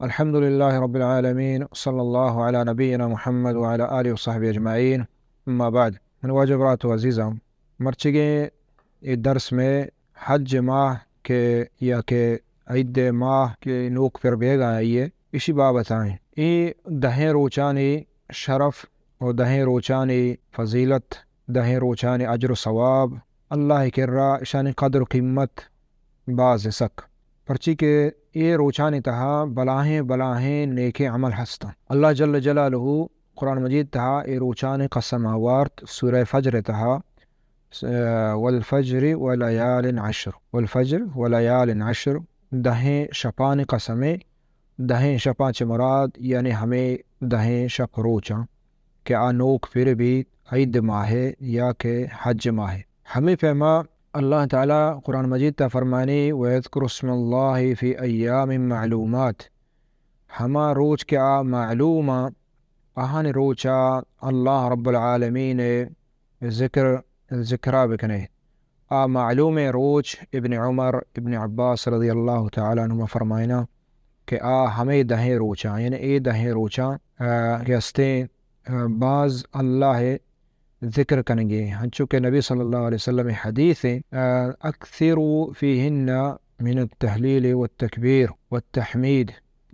الحمد لله رب العالمين، صلى الله على نبينا محمد وعلى آله وصحبه أجمعين. أما بعد، من واجبات عزیزم مرچگے درس میں حج ماہ کے یا کہ عید ماہ کے نوک پر بیگ آئیے اسی بابتائیں دہیں روچانی شرف و دہیں روچانی فضیلت دہیں روچانی اجر و ثواب اللہ کرا شان قدر و قیمت باز سک پرچی کے یہ روچانی تہا بلاہیں نیک عمل ہستا اللہ جل جلالہ قرآن مجید تہا یہ روچانی قسم آوارت سورہ فجر تہا والفجر ولیال عشر والفجر ولیال عشر دہیں شپان قسمیں دہیں شپاں چ مراد یعنی ہمیں دہیں شپ روچاں کہ آنوک پھر بھی عید ماہ یا کہ حج ماہ ہمیں فہما اللہ تعالیٰ قرآن مجید تا فرمانی وَيَذْكُرُ اسْمَ اللَّهِ فِي أَيَّامٍ مَعْلُومَات ہما روچ کے معلومہ آہن روچا اللہ رب العالمین ذکرہ بکنے معلوم روچ ابن عمر ابن عباس رضی اللہ تعالیٰ عنہ فرمائنا کہ ہمیں دہیں روچا یعنی اے دہیں روچا کہ استیں بعض اللہ ذکر کریں گے چونکہ نبی صلی اللہ علیہ وسلم حدیث اکثروا فیہن من التحلیل والتکبیر والتحمید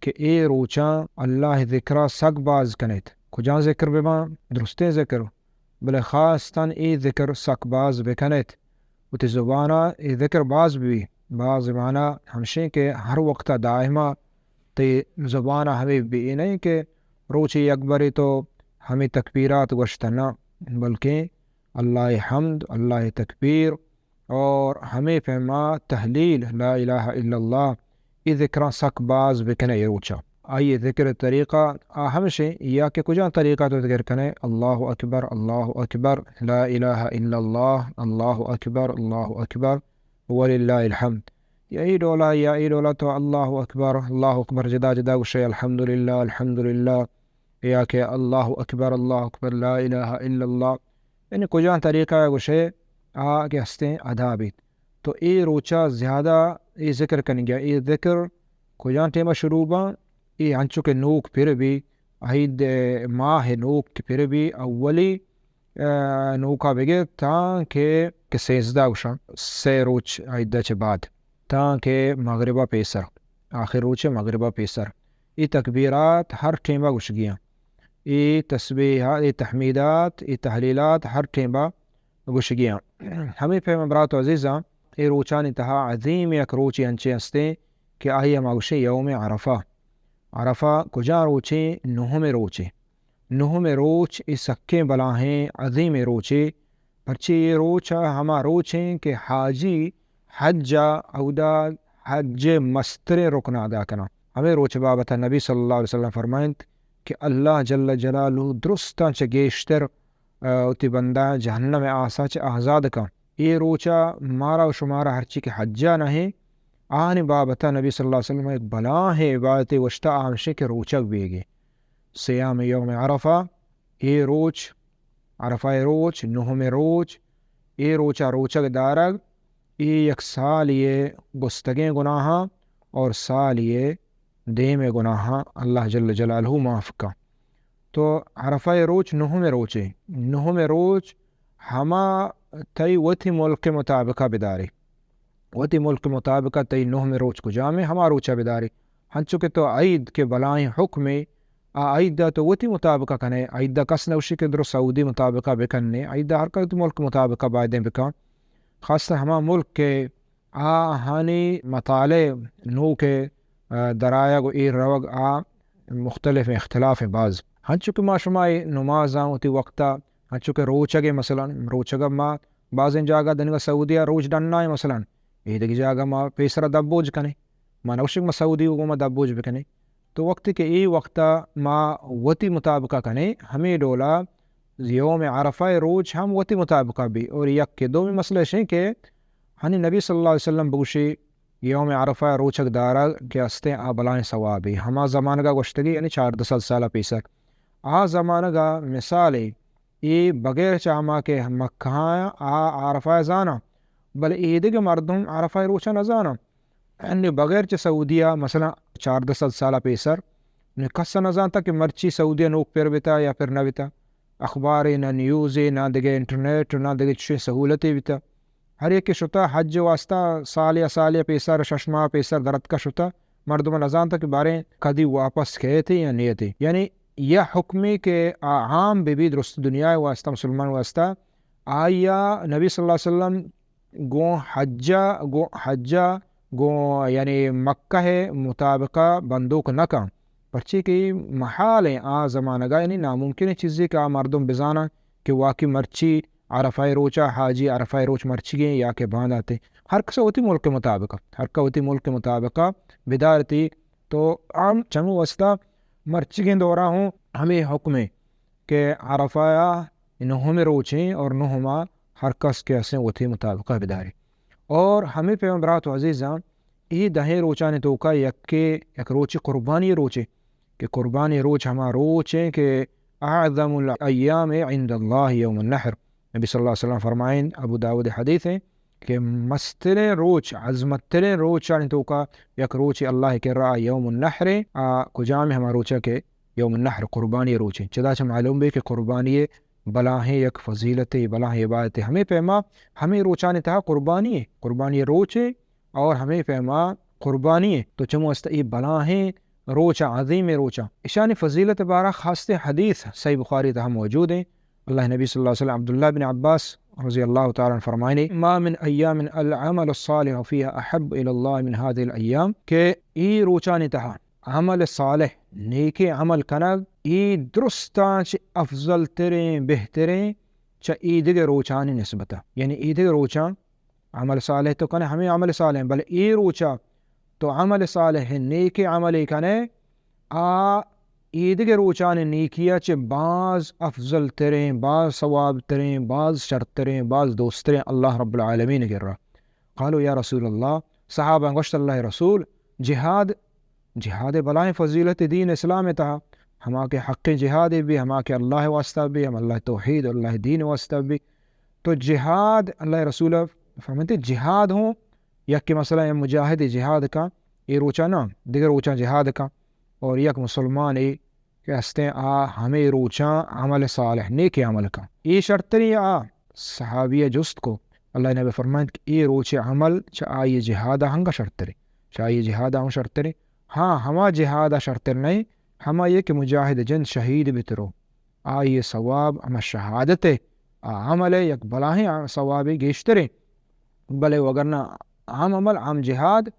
کہ اے روچا اللہ ذکرہ سگ باز کنیت کجا ذکر بما درستے ذکر بلے خاص تن اے ذکر سگ باز بکنیت و تی زبانہ اے ذکر باز بھی باز معنی ہمشیں کہ ہر وقت دائمہ تی زبانہ ہمیں بھی نہیں کہ روچی اکبری تو ہمیں تکبیرات گوشتنا بلکہ اللہ حمد اللہ تکبیر اور ہمیں فہما تحلیل لا الہ الا اللہ یہ ذکرہ سک باز بکنے روچا آئیے ذکر طریقہ ہمشہ یا کہ کجا طریقہ تو ذکر کنے اللہ اکبر لا الہ الا اللہ اللہ اکبر وللہ الحمد یا ای ڈولا تو اللہ اکبر جدا جدا گوشے الحمدللہ یا کہ اللہ اکبر لا الہ الا اللہ یعنی کجا طریقہ گوشے کہ ہستیں ادا بھی تو اے روچا زیادہ اے ذکر کریں گیا اے ذکر کجا ٹیمہ شروع با اے ہنچو کے نوک پھر بھی عید ماہ نوک پھر بھی اولی نوکا بگے تاں کہ سیزدہ گوشا سے روچ عیدہ چھ بعد تاں کہ مغربہ پیسر آخر روچ مغربہ پیسر ای تکبیرات ہر ٹیمہ گوش گیا ای تسبیحات ای تحمیدات ای تحلیلات ہر ٹیمہ گوش گیا ہمیں فہم برات عزیزاں ای روچانی تہا عظیم یک روچی انچے ہستے کہ آئی ہم گوشے یوم عرفہ کجا روچے نہم روچ ای سکے بلاہیں عظیم روچے پرچے یہ روچ ہما روچیں کہ حاجی حجا اودا حج مستر رکن ادا کنا ہمیں روچ بابتا نبی صلی اللہ علیہ وسلم فرمائند کہ اللہ جل جلالہ درستاں چھ گیشتر اتی بندہ جہنم آسا چھ آزاد کا یہ روچا مارا و شمارا ہرچی کے حجا نہیں آنے بابتا نبی صلی اللہ علیہ وسلم ایک بلا ہے عبادت وشتا آمشے کے روچک بیگے سیام یوم عرفہ یہ روچ عرفہ روچ نہم روچ یہ روچا روچک دارگ یہ یک سال یہ گستگیں گناہاں اور سال یہ دیم گناہاں اللہ جل جلالہ معاف کا تو عرفہ روچ نہم روچ ہما تی وتی ملک مطابقہ بداری وتی ملک مطابقہ تی نہم روچ کو جامع ہما روچہ بداری ہنچو کہ تو عید کے بلائیں حکم عیدہ تو وتی مطابقہ کنے عیدہ کس نوشی کے در سعودی مطابقہ بکنے عیدہ ہر کت ملک مطابقہ بائدیں بکا خاصہ ہما ملک کے ہانی مطالع نو کے درائع و ایر روگ مختلف اختلاف بعض ہنچو کہ ما شمائی نمازاں ہوتی وقتا ہنچو کہ روچگے مثلا روچگا ما بعضیں جاگہ دنگا سعودیہ روچ ڈننا مثلا ایدگی جاگہ ما پیسرہ دبوج کنے ما نوشک ما سعودی و ما دبوج بکنے تو وقت کہ ای وقتا ما وتی مطابقہ کنے ہمیں ڈولا یوم عرفہ روچ ہم وتی مطابقہ بھی اور یک کے دو میں مسئلہ شیں کہ ہنی نبی صلی اللہ علیہ وسلم بگوشی یوم عرفہ روچک دارا کہ استیں بلائیں ثوابی ہما زمانہ کا گوشتگی یعنی 4 سالہ پیسر زمانہ کا مثال ای بغیر چاہما کہ مکہ عرفہ زانا بل عید کے مردم عرفہ روچہ نہ زانا یعنی بغیر چ سعودیہ مثلا 1400 سالہ پیسر کس نزانتا کہ مرچی سعودیہ نوک پیر بیتا یا پھر نہ بیتا، اخبار نہ نیوز نہ دیگه انٹرنیٹ نہ دیگه چی سہولتی بیتا، ہر ایک شتا حج واسطہ سالیہ پیسر 6 ماہ پیسر درد کا شتا مردم نزانتا کہ بارے کدی واپس کہے تھے یا نہیں تھے. یعنی یہ حکمی کہ عام بے بھی درست دنیا واسطہ مسلمان واسطہ آیا نبی صلی اللہ علیہ وسلم حجہ گو یعنی مکہ ہے مطابقہ بندوق نکا پرچی کہ محال ہے آ زمانہ گا، یعنی ناممکن ہے چیزیں کہ مردم بزانا کہ واقعی مرچی عرفہ روچا حاجی عرفہ روچ مرچی گئے یا کہ باندھ آتے، ہر کسا ہوتی ملک کے مطابقہ، ہر کا ہوتی ملک کے مطابقہ بدارتی. تو عام چمو واسطہ مرچی گئے دورہ ہوں ہمیں حکم ہے کہ عرفہ نہم روچیں اور نہما ہر کس کے اسیں ہوتی مطابقہ بدارے. اور ہمیں پیغمبرات و عزیزاں یہ دہیں روچانے تو کا یک روچی قربانی روچے کہ قربانی روچ ہما روچیں کہ اعظم الایام عند اللہ یوم النحر. نبی صلی اللہ علیہ وسلم فرمائیں، ابو داود حدیث ہے کہ مسترین روچ عظمترین روچ آنے تو کا یک روچ اللہ کے رہا یوم النحر کجام ہما روچا کہ یوم النحر قربانی روچیں. چدا معلوم بھی کہ قربانی بلاہیں یک فضیلت بلاہیں عبادت ہمیں پیما ہمیں روچانے تھا قربانی روچے اور ہمیں پیما قربانی ہے تو چمو است ای بلاہیں روچا عظیم روچا اشان فضیلت بارہ خاص حدیث صحیح بخاری تہا موجود ہیں. اللہ نبی صلی اللہ علیہ وسلم عبداللہ بن عباس رضی اللہ تعالیٰ فرمائنے ما من ایام العمل الصالح فیہا احب الى اللہ من هذه الایام کہ ای روچانی تہا عمل صالح نیک عمل کنگ ای درستان چھ افضل ترین بہترین چھ ای دیگر روچانی نسبتا. یعنی ای دیگر روچا عمل صالح تو کنے ہمیں عمل صالح ہیں بل ای روچا تو عمل صالح ہے نیک عمل کنے عید کے روچان نیکیا چھ بعض افضل ترین بعض ثواب ترین بعض شرط ترین بعض دوست ترین اللہ رب العالمین گر رہا. قالوا یا رسول اللہ صحابہ گوشت اللہ رسول جہاد بلائیں فضیلت دین اسلام تھا ہما کے حق جہاد بھی ہما کے اللہ واسطہ بھی ہم اللہ توحید اللہ دین واسطہ بھی. تو جہاد اللہ رسول فرماتے جہاد ہوں یک کہ مسئلہ ہے مجاہد جہاد کا یہ روچا نا دیگر روچا جہاد کا اور یک مسلمان کہ ہستے ہمیں روچا عمل صالح نیک عمل کا یہ شرط تری صحابیہ جست کو اللہ نے فرمائے کہ یہ روچ عمل چاہیے جہاد ہنگا شرط تری چاہیے جہاد ہوں شرط تری. ہاں ہما جہاد شرط نہیں ہما یہ کہ مجاہد جن شہید بترو آئیے ثواب ہما شہادت عمل یک بلاہیں ثواب گیشترے بلے وگرنہ عام عمل عام جہاد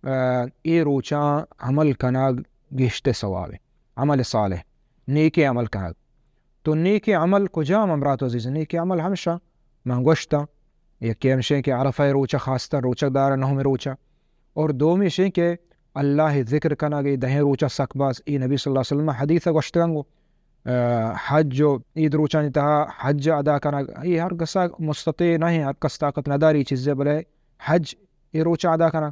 ای روچا عمل کناگ گشت ثواب عمل صالح نیک عمل کناگ. تو نیک عمل کجام امرات عزیز نیک عمل ہمشہ منگوشتا یکی ہمشہ کہ عرفہ روچا خاصتا روچا دارا نہم روچا اور دومی شیں کہ اللہ ذکر کناگ دہیں روچا سکباز ای نبی صلی اللہ علیہ وسلم حدیث گوشتگنگو حج جو عید روچانی تہا حج ادا کناگ یہ ہر کسا مستطیع نہیں ہر کس طاقت نداری چیزیں بلے حج یہ روچا ادا کرنا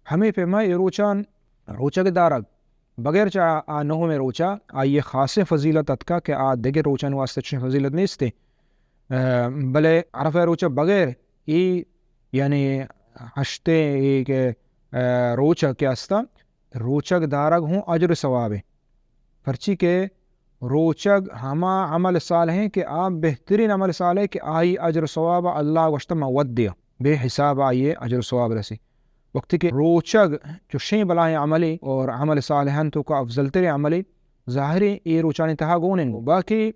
ہمیں پہ میں یہ روچا کے دارگ بغیر چاہ نہو میں روچا یہ خاص فضیلت اتکا کہ دیگر روچان واسطے چھ فضیلت نہیں استے بلے عرفہ روچا بغیر ای یعنی ہشتے کہ روچا کیا استا روچا کے دارگ ہوں اجر ثواب پرچی کہ روچگ ہما عمل صالح ہیں کہ آپ بہترین عمل صالح کہ آئی اجر ثواب اللہ وشتہ مود دیا بے حساب آئیے اجر ثواب رسی. وقت کہ روچگ جو شیں بلائیں عملی اور عمل صالحان تو کا افضل تر عملی ظاہری یہ روچانی تہا گونن گو. باقی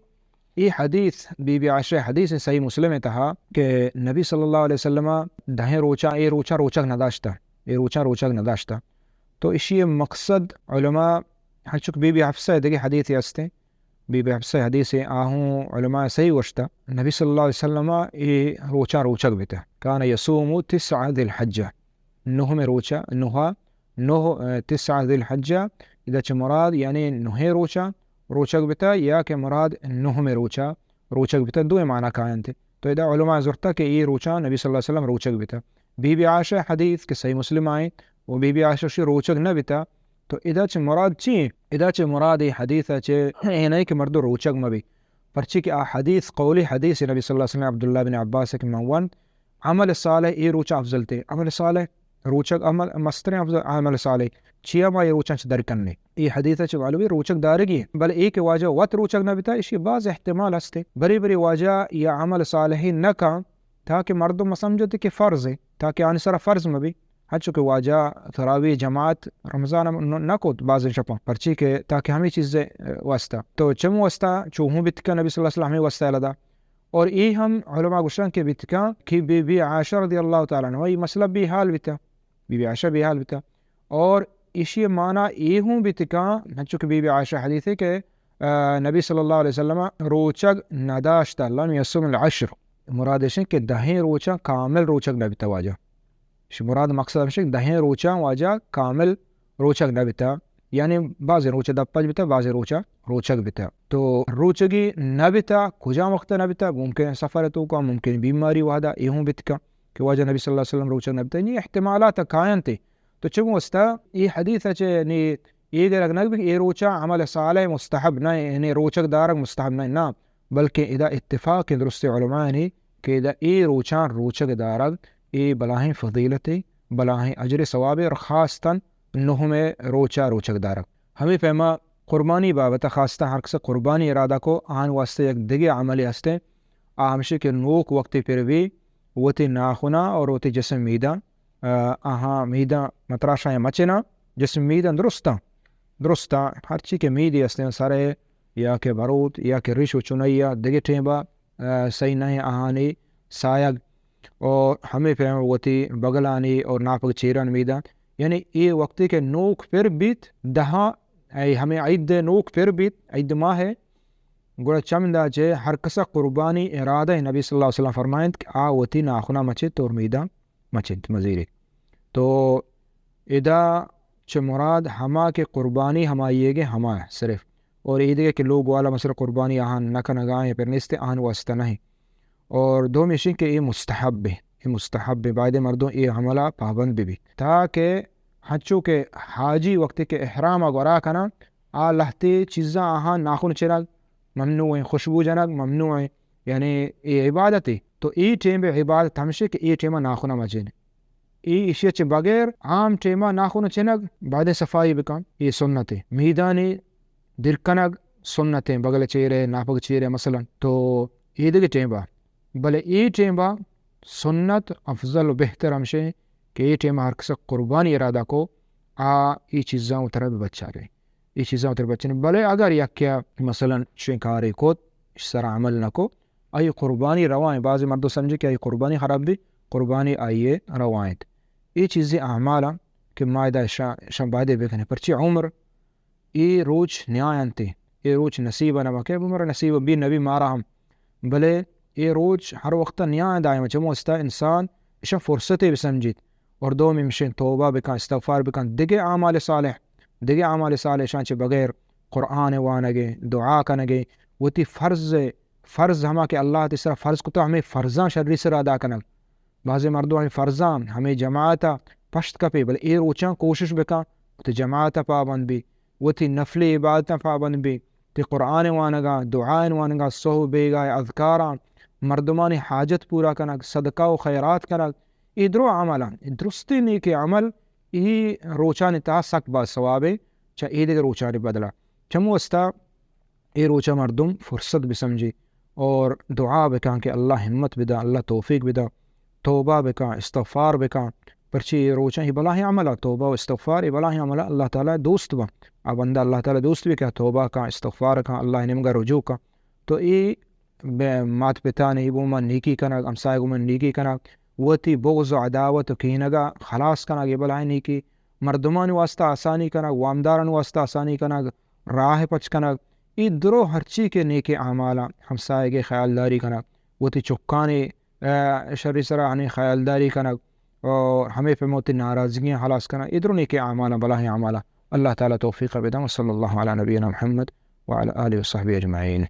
یہ حدیث بی بی عائشہ حدیث صحیح مسلم تہا کہ نبی صلی اللہ علیہ وسلم دہیں روچا یہ روچگ نداشتا یہ روچگ نداشتا. تو اسی مقصد علماء حچک بی بی حفصہ دیکھے حدیث ہستے بی بی حفصہ حدیث آہوں علماء صحیح وشتا نبی صلی اللہ علیہ وسلم یہ روچگ بیتا کانا یصوم 9 ذی الحجہ نہم روچا نہ 9 ذی الحجہ اذا چھ مراد یعنی نہے روچگ بیتا یا کہ مراد نہم روچگ بیتا دو معنی کائن تھے. تو اذا علماء زرتا کہ یہ روچا نبی صلی اللہ علیہ وسلم روچگ بیتا. بی بی عائشہ حدیث کے صحیح مسلم آئیں وہ بی بی عائشہ شی روچگ نہ بیتا تو اذا چھ مراد چی اذا چھ مراد حدیث چھ نہیں کہ مردو روچگ مبی پرچی کہ حدیث قولی حدیث نبی صلی اللہ علیہ وسلم عبداللہ بن عباس کے منون عمل صالح یہ روچا افضل تے عمل صالح روچک عمل مستر عمل صالح چیا ما روچن درکنی ای حدیث چ معلومی روچک دارگی بل ایک واجہ وت روچک نہ بتا اسی بعض احتمال ہستے بری بری واجہ یا عمل صالح نہ کا تاکہ مردم سمجھتے کہ فرض ہے تاکہ آنے سارا فرض میں بھی ہچو کہ واجہ تراوی جماعت رمضان نہ کو بعض شپا پرچی کے تاکہ ہمیں چیزیں واسطہ تو چم واسطہ چوہوں بت کا نبی صلی اللہ علیہ وسلم ہمیں واسطہ لدا اور ای ہم علماء گشان کے بتکا کہ بی بی عائشہ رضی اللہ تعالیٰ عنہ یہ مسئلہ بھی حال بتا بی بی عائشہ بھی حال بتا اور اسی معنی یہ ہوں بتکا چونکہ بی بی عائشہ حدیث ہے کہ نبی صلی اللہ علیہ وسلم روچک نداشت لم یصم العشر مراد ہے کہ دہیں روچا کامل روچک نہ بتا واجہ مراد مقصد ہے دہیں روچا واجہ کامل روچک نہ بتا یعنی بعض روچا دپج بتا بعض روچا روچک بتا تو روچگی نہ بتا کجا وقت نہ بتا ممکن سفر تو کا ممکن بیماری وعدہ یہ ہوں بت کا کہ واجہ نبی صلی اللہ علیہ وسلم روچک نہ بتا یہ احتمالات کائن تھے تو چم وستا یہ حدیث ہے نی یہ درگ نہ کہ یہ روچا عمل صالح مستحب نہ یعنی روچک دارک مستحب نہ بلکہ اذا اتفاق درست علماء نے کہ اذا یہ روچک دارک یہ بلاہیں فضیلت بلاہیں اجر ثواب اور خاصتاً نہ میں روچک دارک ہمیں فہما قربانی بابت خاصتا ہر کس قربانی ارادہ کو آن واسطے یک دگے عملی ہستے آہمشے کے نوک وقتی پھر بھی وتی ناخنا اور وتی جسم میدہ میدہ متراشا مچنا جسم میدہ درستا ہر چی کے میدی ہستے سارے یا کہ بروت یا کہ ریش و چنیا دگے ٹھیمبا صحیح نہیں آہانی سایگ اور ہمیں پھر وتی بغلانی اور ناپک چیران میدہ یعنی یہ وقتی کے نوک پھر بیت دہا ہمیں عید نوک پھر بیت عید ماہ ہے گوڑا چمدہ جے ہر کسا قربانی ارادہ نبی صلی اللہ علیہ وسلم فرمائیں کہ وتی ناخنا مچت اور میدہ مچت مزیری تو ادا چھ مراد ہما کے قربانی ہما یہ گے ہما ہے صرف اور عید ہے کہ لوگ والا مثلا قربانی آہن نکا نگائیں پھر نستے آہن واسطہ نہیں اور دو مشین کہ یہ مستحب بعد مردوں یہ حملہ پابند بھی تاکہ ہنچو کہ حاجی وقت کے احرام گورا کنا آ لہتے چیزاں آہاں ناخن چرگ ممنوع ہیں خوشبو جنگ ممنوع ہیں یعنی یہ عبادت ہے تو ای ٹیم عبادت ہمشے کہ ای ٹیمہ ناخنہ مچین ای اشیاء چھ بغیر عام ٹیمہ ناخن چنگ بعد صفائی بکن یہ سنت ہے میدانی درکنگ سنت ہیں بغل چیرے ناپک چیرے مثلا تو عید کے ٹیمہ بلے ای ٹیمہ سنت افضل و بہتر ہمشے کہ یہ ٹیمہ ہر کسا قربانی ارادہ کو ای چیزاں اترہ بچا رہے ای چیزاں اترہ بچا بلے اگر یک کیا مثلا شنکاری کو اس طرح عمل نہ کو آئی قربانی روائیں بعض مردوں سمجھے کہ آئی قربانی خراب بھی قربانی آئیے روائیں یہ چیزیں اعمالا کہ مائدہ شمبادے بکنے پرچی عمر یہ روچ نیائنتے یہ روچ نصیبہ نہ کہ عمر نصیبہ بھی نبی مارا ہم بلے یہ روچ ہر وقت نیائن دائم چمو استا انسان اشا فرصتے بسمجید اور دو میں مشین توبہ بکن استغفار بکن دگے اعمال صالح شانچے بغیر قرآن وانگے دعا کنگے وتی فرض ہما کہ اللہ تیسرا فرض کو تو ہمیں فرضاں شرری سر ادا کنگ بعض مردوں ہمیں فرضاں ہمیں جماعتا پشت کپے بل اے روچاں کوشش بکن تو جماعتا پابند بھی وتی نفل عبادتا پابند بھی تی قرآن وانگا دعائن وانگا صحو بیگا اذکاراں مردمان حاجت پورا کنگ صدقہ و خیرات کنگ ادرو عملان درستی نیک عمل ای روچان تا سک با ثوابے چا ای دیگر روچان بدلا چمو استا ای روچا مردم فرصت بسمجی اور دعا بکان کہ اللہ ہمت بدا اللہ توفیق بدا توبہ بکان استغفار بکان پرچی روچان ہی بلاہی عملہ توبہ و استغفار ای بلاہی عملہ اللہ تعالیٰ دوست با اب بندہ اللہ تعالیٰ دوست بھی کہ توبہ کا استغفار کا اللہ نمگا رجوع کا تو ای مات پتا نہیں وہ من نیکی کنگ امسائے گو من نیکی کنگ وتی بغض و عداوت و کینگا خلاص کنگ یہ بلائیں نیکی مردمان واسطہ آسانی کنگ وامداران واسطہ آسانی کنگ راہ پچ کنگ ای درو ہرچی کے نیک اعمالا ہمسائے کے خیالداری کنگ وتی چکانے شری سرانی خیالداری کنگ اور ہمیں پہ موتی ناراضگیاں خلاص کنگ ادرو نیک اعمالا بلائیں اعمالا اللہ تعالیٰ توفیق بدم صلی اللہ علیہ نبینا محمد وعلى آلہ وصحبہ اجمعین.